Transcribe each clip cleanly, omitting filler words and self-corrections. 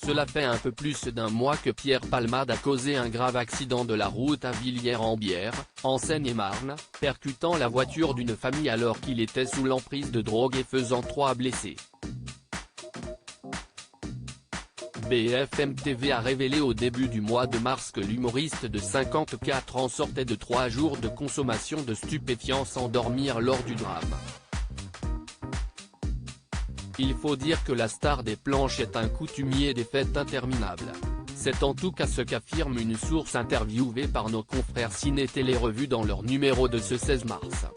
Cela fait un peu plus d'un mois que Pierre Palmade a causé un grave accident de la route à Villiers-en-Bière, en Seine-et-Marne, percutant la voiture d'une famille alors qu'il était sous l'emprise de drogue et faisant 3 blessés. BFM TV a révélé au début du mois de mars que l'humoriste de 54 ans sortait de 3 jours de consommation de stupéfiants sans dormir lors du drame. Il faut dire que la star des planches est un coutumier des fêtes interminables. C'est en tout cas ce qu'affirme une source interviewée par nos confrères Ciné Télé Revue dans leur numéro de ce 16 mars.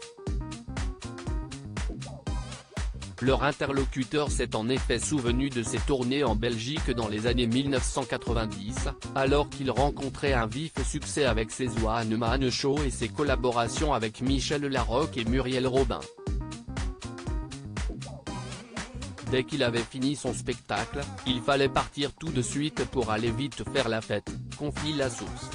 Leur interlocuteur s'est en effet souvenu de ses tournées en Belgique dans les années 1990, alors qu'il rencontrait un vif succès avec ses One Man Show et ses collaborations avec Michel Larocque et Muriel Robin. Dès qu'il avait fini son spectacle, il fallait partir tout de suite pour aller vite faire la fête, confie la source.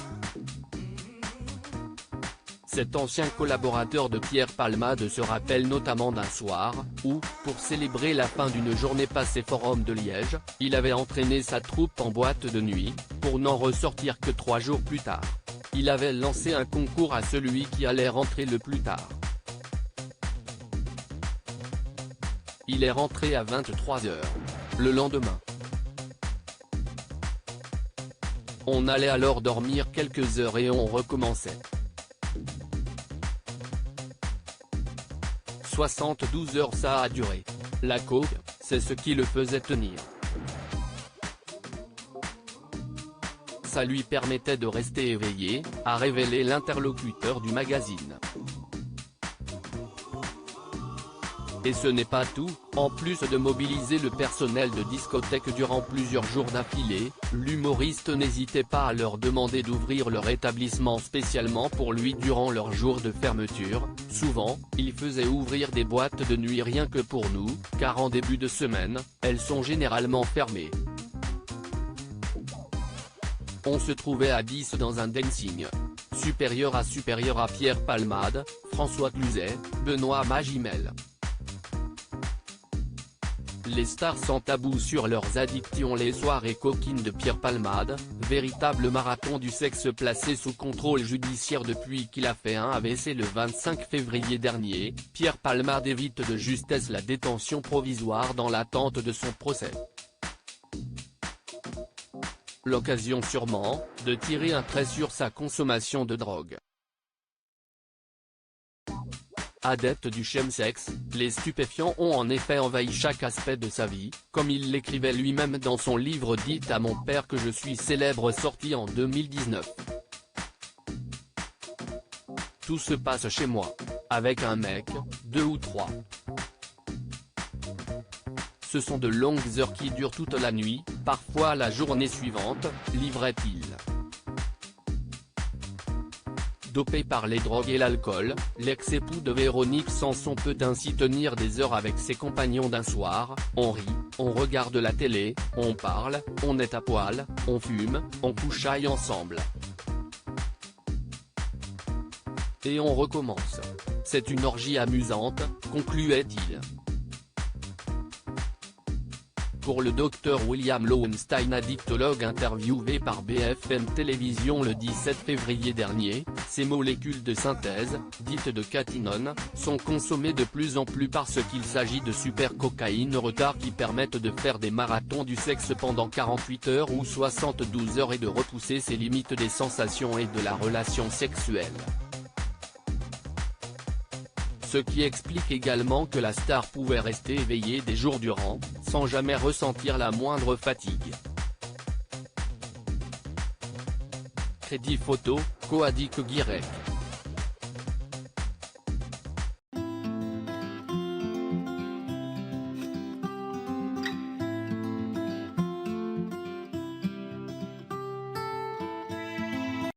Cet ancien collaborateur de Pierre Palmade se rappelle notamment d'un soir, où, pour célébrer la fin d'une journée passée Forum de Liège, il avait entraîné sa troupe en boîte de nuit, pour n'en ressortir que 3 jours plus tard. Il avait lancé un concours à celui qui allait rentrer le plus tard. Il est rentré à 23 h. Le lendemain. On allait alors dormir quelques heures et on recommençait. 72 heures ça a duré. La coke, c'est ce qui le faisait tenir. Ça lui permettait de rester éveillé, a révélé l'interlocuteur du magazine. Et ce n'est pas tout, en plus de mobiliser le personnel de discothèque durant plusieurs jours d'affilée, l'humoriste n'hésitait pas à leur demander d'ouvrir leur établissement spécialement pour lui durant leurs jours de fermeture. Souvent, il faisait ouvrir des boîtes de nuit rien que pour nous, car en début de semaine, elles sont généralement fermées. On se trouvait à 10 dans un dancing. Supérieur à Pierre Palmade, François Cluzet, Benoît Magimel. Les stars sans tabou sur leurs addictions. Les soirées coquines de Pierre Palmade, véritable marathon du sexe placé sous contrôle judiciaire depuis qu'il a fait un AVC le 25 février dernier. Pierre Palmade évite de justesse la détention provisoire dans l'attente de son procès. L'occasion sûrement, de tirer un trait sur sa consommation de drogue. Adepte du chemsex, les stupéfiants ont en effet envahi chaque aspect de sa vie, comme il l'écrivait lui-même dans son livre « Dites à mon père que je suis célèbre » sorti en 2019. Tout se passe chez moi. Avec un mec, 2 ou 3. Ce sont de longues heures qui durent toute la nuit, parfois la journée suivante, livrait-il. Dopé par les drogues et l'alcool, l'ex-époux de Véronique Sanson peut ainsi tenir des heures avec ses compagnons d'un soir. On rit, on regarde la télé, on parle, on est à poil, on fume, on couchaille ensemble. Et on recommence. C'est une orgie amusante, concluait-il. Pour le docteur William Lowenstein, addictologue interviewé par BFM Télévision le 17 février dernier, ces molécules de synthèse, dites de catinone, sont consommées de plus en plus parce qu'il s'agit de super-cocaïne retard qui permettent de faire des marathons du sexe pendant 48 heures ou 72 heures et de repousser ses limites des sensations et de la relation sexuelle. Ce qui explique également que la star pouvait rester éveillée des jours durant, sans jamais ressentir la moindre fatigue. Crédit photo, Coadic Guirec.